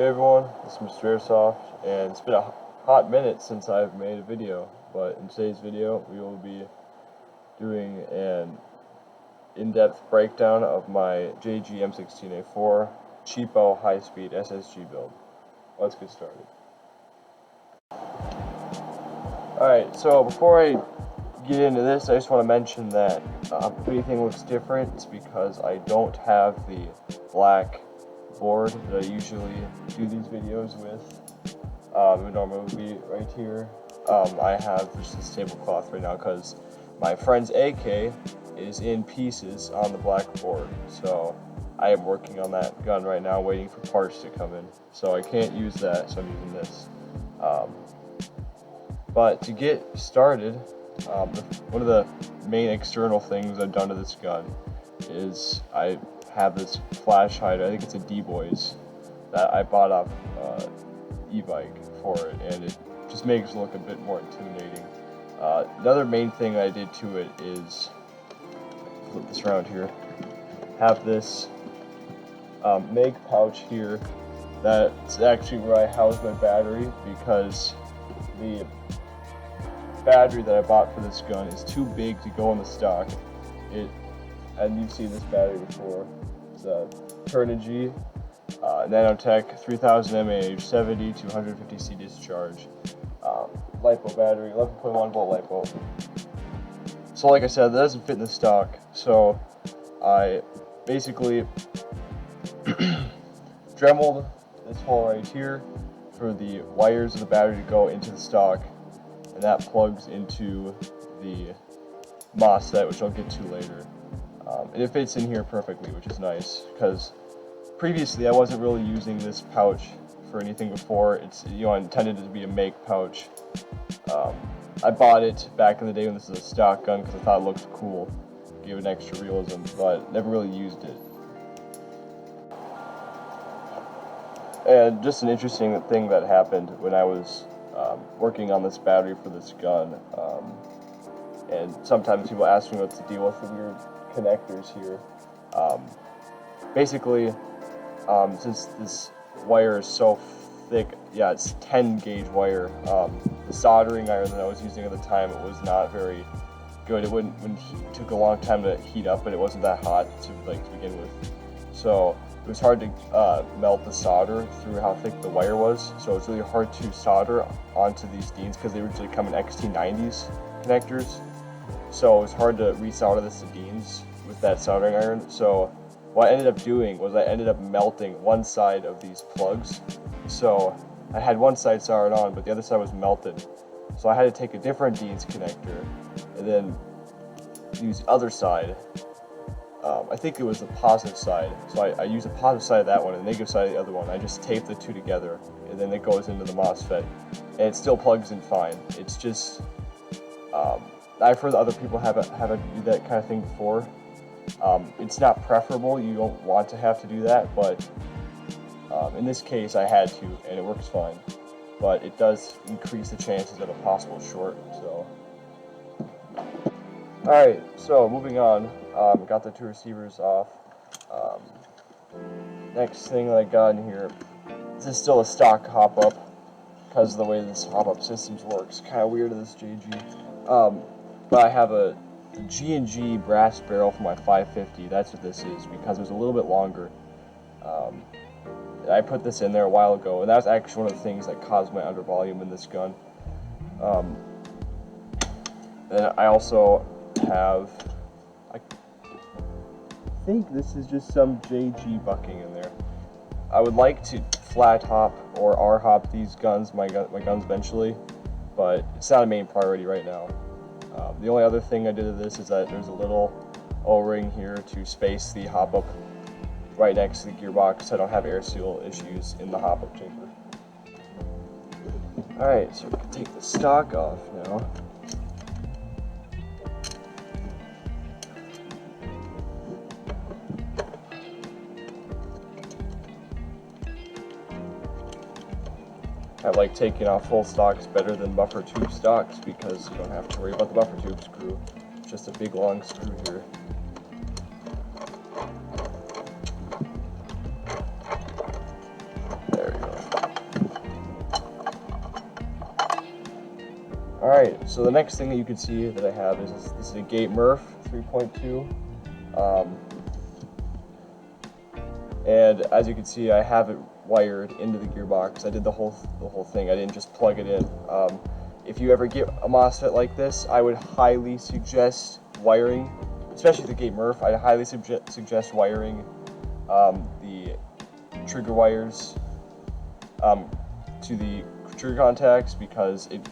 Hey everyone, this is Mr. Airsoft, and it's been a hot minute since I've made a video, but in today's video we will be doing an in-depth breakdown of my JG M16A4 cheapo high-speed SSG build. Let's get started. Alright, so before I get into this, I just want to mention that if anything looks different, it's because I don't have the black board that I usually do these videos with. It would normally be right here. I have just this tablecloth right now because my friend's AK is in pieces on the black board, so I am working on that gun right now, waiting for parts to come in. So I can't use that, so I'm using this. But to get started, one of the main external things I've done to this gun is I have this flash hider. I think it's a D-Boys that I bought off e-bike for it, and it just makes it look a bit more intimidating. Another main thing I did to it is flip this around here. Have this mag pouch here. That's actually where I house my battery, because the battery that I bought for this gun is too big to go in the stock. And you've seen this battery before. It's a Turnigy Nanotech 3000 mAh 70 to 150C discharge LiPo battery, 11.1 volt LiPo. So like I said, that doesn't fit in the stock, so I basically dremeled this hole right here for the wires of the battery to go into the stock, and that plugs into the MOSFET, which I'll get to later. And it fits in here perfectly, which is nice, because previously I wasn't really using this pouch for anything before. It's, intended to be a make pouch. I bought it back in the day when this was a stock gun because I thought it looked cool, gave it extra realism, but never really used it. And just an interesting thing that happened when I was working on this battery for this gun, and sometimes people ask me what's the deal with the weird connectors here. Basically, since this wire is so thick, yeah, it's 10 gauge wire. The soldering iron that I was using at the time, it was not very good. It took a long time to heat up, but it wasn't that hot to begin with. So it was hard to melt the solder through how thick the wire was. So it's really hard to solder onto these Deans because they originally come in XT90s connectors. So it was hard to resolder this to Deans with that soldering iron. So what I ended up doing was I ended up melting one side of these plugs. So I had one side soldered on, but the other side was melted. So I had to take a different Deans connector and then use the other side. I think it was the positive side. So I used the positive side of that one and the negative side of the other one. I just taped the two together, and then it goes into the MOSFET. And it still plugs in fine. It's just, I've heard other people have to do that kind of thing before. It's not preferable. You don't want to have to do that, but in this case I had to, and it works fine. But it does increase the chances of a possible short. So, alright, so moving on. Got the two receivers off. Next thing that I got in here, this is still a stock hop-up because of the way this hop-up systems works. Kind of weird in this JG. But I have a G&G brass barrel for my 550. That's what this is, because it was a little bit longer. I put this in there a while ago, and that was actually one of the things that caused my under volume in this gun. Then I also have, I think this is just some JG bucking in there. I would like to flat hop or R hop these guns, my guns eventually, but it's not a main priority right now. The only other thing I did to this is that there's a little O-ring here to space the hop-up right next to the gearbox, so I don't have air seal issues in the hop-up chamber. Alright, so we can take the stock off now. I like taking off full stocks better than buffer tube stocks because you don't have to worry about the buffer tube screw. It's just a big long screw here. There we go. Alright, so the next thing that you can see that I have is this is a Gate Murph 3.2. And as you can see, I have it wired into the gearbox. I did the whole thing. I didn't just plug it in. If you ever get a MOSFET like this, I would highly suggest wiring, especially the Gate Murph. I highly suggest wiring the trigger wires to the trigger contacts, because it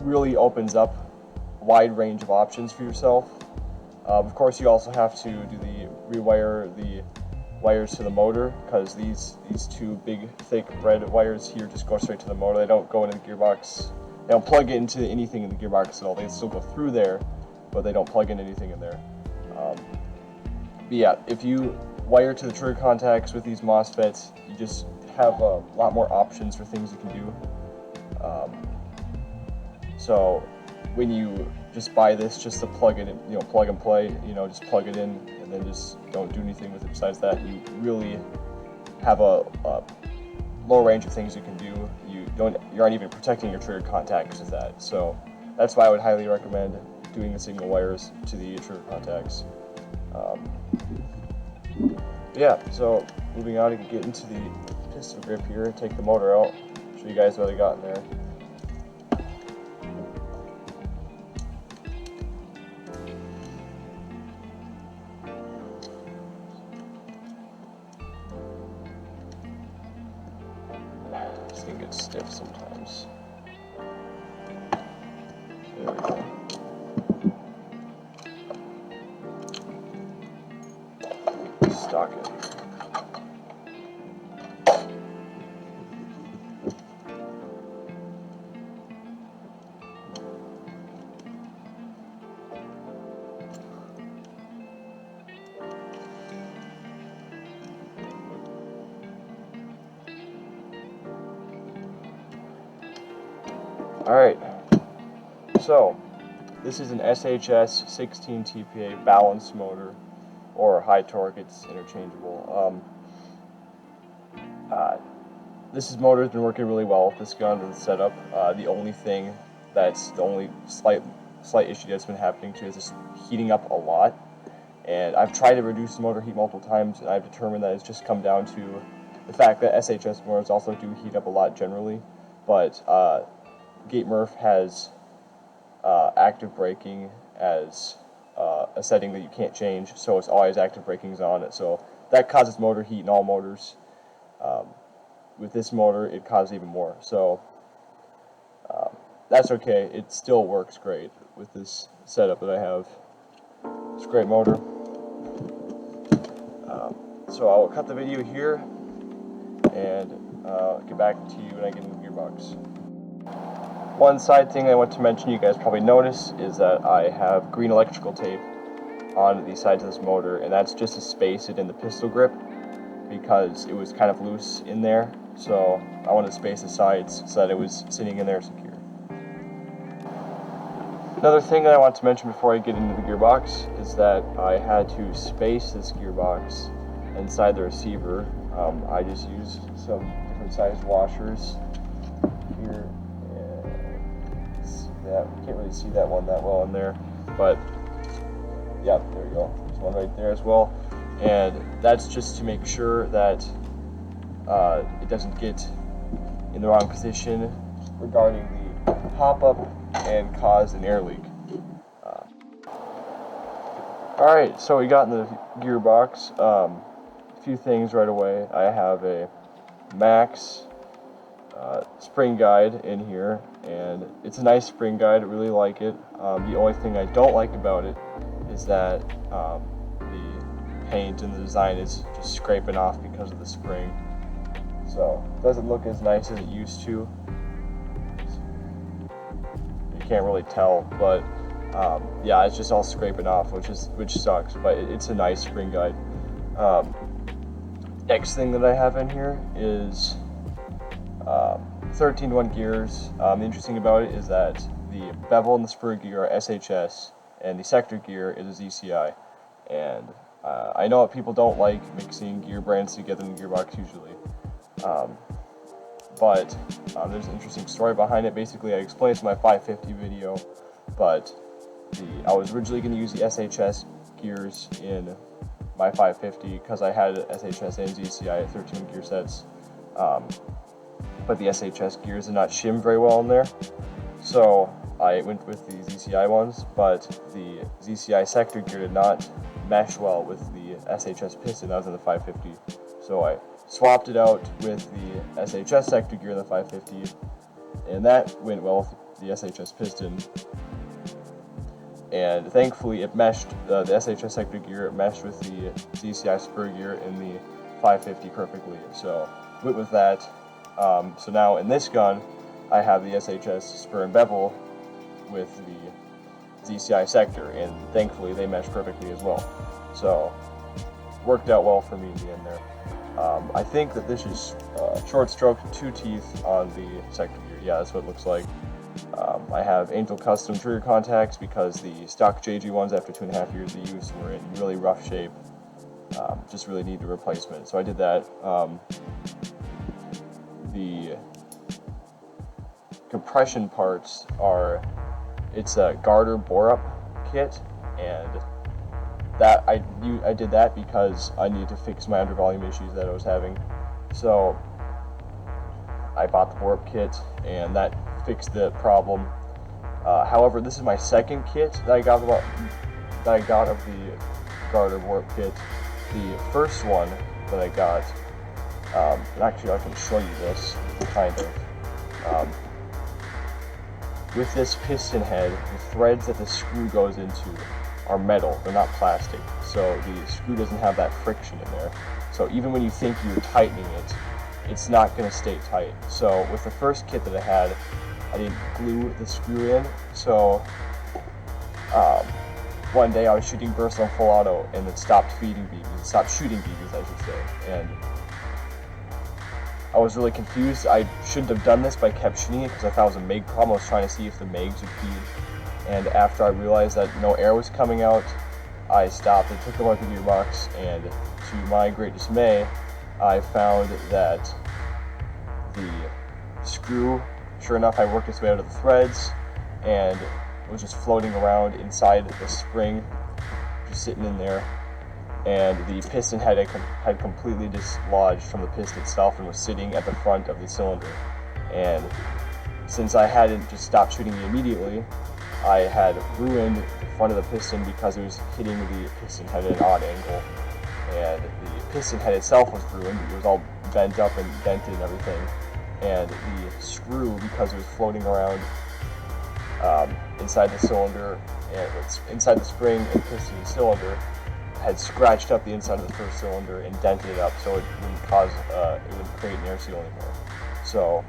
really opens up a wide range of options for yourself. Of course, you also have to do the rewire the wires to the motor, because these two big thick red wires here just go straight to the motor. They don't go into the gearbox. They don't plug it into anything in the gearbox at all. They still go through there, but they don't plug in anything in there. But yeah, if you wire to the trigger contacts with these MOSFETs, you just have a lot more options for things you can do. So when you just buy this just to plug it in, plug and play, just plug it in and then just don't do anything with it besides that, you really have a low range of things you can do. You aren't even protecting your trigger contacts with that. So that's why I would highly recommend doing the single wires to the trigger contacts. Yeah, so moving on, you can get into the pistol grip here, take the motor out, show you guys what I got in there. This thing gets stiff sometimes. There we go. Stock it. Alright, so this is an SHS 16 TPA balanced motor, or high torque, it's interchangeable. This motor has been working really well with this gun and the setup. The only slight issue that's been happening to it is just heating up a lot. And I've tried to reduce the motor heat multiple times, and I've determined that it's just come down to the fact that SHS motors also do heat up a lot generally. But Gate Murph has active braking as a setting that you can't change, so it's always active braking's on it. So that causes motor heat in all motors. With this motor, it causes even more. So that's okay. It still works great with this setup that I have. It's a great motor. So I'll cut the video here and get back to you when I get into the gearbox. One side thing I want to mention, you guys probably noticed, is that I have green electrical tape on the sides of this motor, and that's just to space it in the pistol grip, because it was kind of loose in there, so I wanted to space the sides so that it was sitting in there secure. Another thing that I want to mention before I get into the gearbox is that I had to space this gearbox inside the receiver. I just used some different sized washers here. Yeah, you can't really see that one that well in there, but yeah, there you go. There's one right there as well, and that's just to make sure that it doesn't get in the wrong position regarding the pop-up and cause an air leak. Alright, so we got in the gearbox. A few things right away. I have a Max spring guide in here, and it's a nice spring guide. I really like it. The only thing I don't like about it is that the paint and the design is just scraping off because of the spring, so it doesn't look as nice as it used to. You can't really tell, but yeah, it's just all scraping off, which sucks, but it's a nice spring guide. Next thing that I have in here is 13-to-1 gears. The interesting about it is that the bevel and the spur gear are SHS, and the sector gear is a ZCI. And I know that people don't like mixing gear brands together in the gearbox usually, but there's an interesting story behind it. Basically, I explained it in my 550 video, but I was originally going to use the SHS gears in my 550 because I had SHS and ZCI 13 gear sets, but the SHS gears did not shim very well in there, so I went with the ZCI ones, but the ZCI sector gear did not mesh well with the SHS piston that was in the 550, so I swapped it out with the SHS sector gear in the 550, and that went well with the SHS piston. And thankfully it meshed, the SHS sector gear meshed with the ZCI spur gear in the 550 perfectly, so went with that. So now in this gun I have the SHS spur and bevel with the ZCI sector, and thankfully they mesh perfectly as well, so worked out well for me in the end there. I think that this is short stroke 2 teeth on the sector gear. Yeah, that's what it looks like. I have Angel Custom trigger contacts because the stock JG ones after 2.5 years of use were in really rough shape. Just really needed a replacement, so I did that. The compression parts are, it's a garter bore-up kit, and that I did that because I needed to fix my undervolume issues that I was having. So I bought the bore-up kit, and that fixed the problem. However, this is my second kit that I got of the garter bore-up kit. The first one that I got, and actually I can show you this, kind of. With this piston head, the threads that the screw goes into are metal, they're not plastic, so the screw doesn't have that friction in there. So even when you think you're tightening it, it's not going to stay tight. So with the first kit that I had, I didn't glue the screw in, so one day I was shooting bursts on full auto and it stopped feeding BBs, it stopped shooting BBs I should say, and I was really confused. I shouldn't have done this, but I kept shooting it because I thought it was a MIG problem. I was trying to see if the MIGs would feed, and after I realized that no air was coming out, I stopped and took them out the gearbox, and to my great dismay, I found that the screw, sure enough, I worked its way out of the threads, and it was just floating around inside the spring, just sitting in there, and the piston head had completely dislodged from the piston itself and was sitting at the front of the cylinder. And since I hadn't just stopped shooting it immediately, I had ruined the front of the piston because it was hitting the piston head at an odd angle, and the piston head itself was ruined. It was all bent up and dented and everything, and the screw, because it was floating around inside the cylinder, and it's inside the spring and piston and cylinder, had scratched up the inside of the first cylinder and dented it up, so it wouldn't create an air seal anymore. So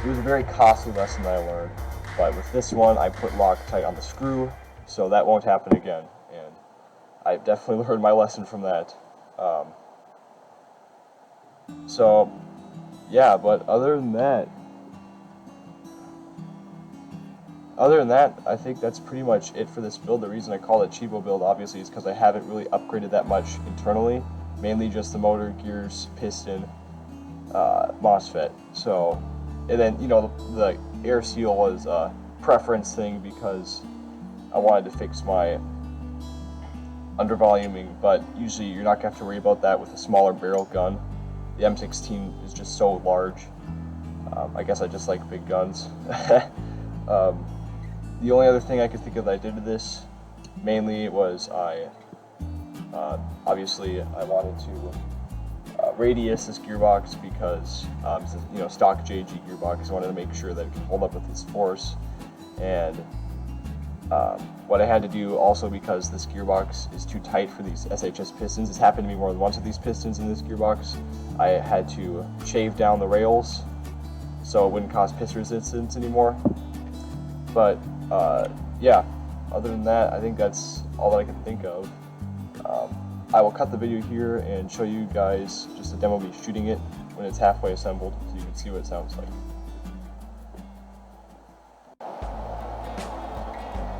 it was a very costly lesson that I learned, but with this one I put Loctite on the screw, so that won't happen again, and I definitely learned my lesson from that. So yeah, but other than that, I think that's pretty much it for this build. The reason I call it cheapo build, obviously, is because I haven't really upgraded that much internally. Mainly just the motor, gears, piston, MOSFET. So, and then, you know, the air seal was a preference thing because I wanted to fix my undervoluming, but usually you're not going to have to worry about that with a smaller barrel gun. The M16 is just so large. I guess I just like big guns. The only other thing I could think of that I did to this, mainly was obviously I wanted to radius this gearbox because it's a, you know, stock JG gearbox. I wanted to make sure that it can hold up with this force, and what I had to do also, because this gearbox is too tight for these SHS pistons, it's happened to me more than once with these pistons in this gearbox, I had to shave down the rails so it wouldn't cause piston resistance anymore. But yeah, other than that, I think that's all that I can think of. I will cut the video here and show you guys just a demo of me shooting it when it's halfway assembled, so you can see what it sounds like.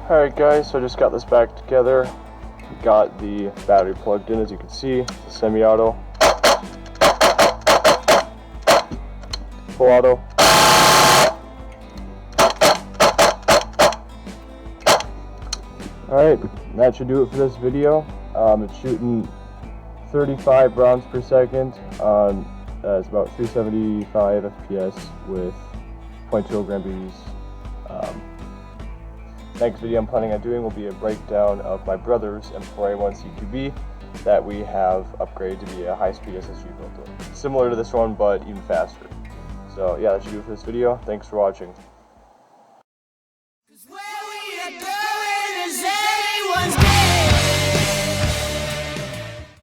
Alright guys, so I just got this back together. Got the battery plugged in, as you can see, it's semi-auto. full auto. Alright, that should do it for this video. It's shooting 35 rounds per second on it's about 375 FPS with 0.2 kilogram BBs. Next video I'm planning on doing will be a breakdown of my brother's M4A1 C2B that we have upgraded to be a high-speed SSG filter. Similar to this one, but even faster. So yeah, that should do it for this video. Thanks for watching.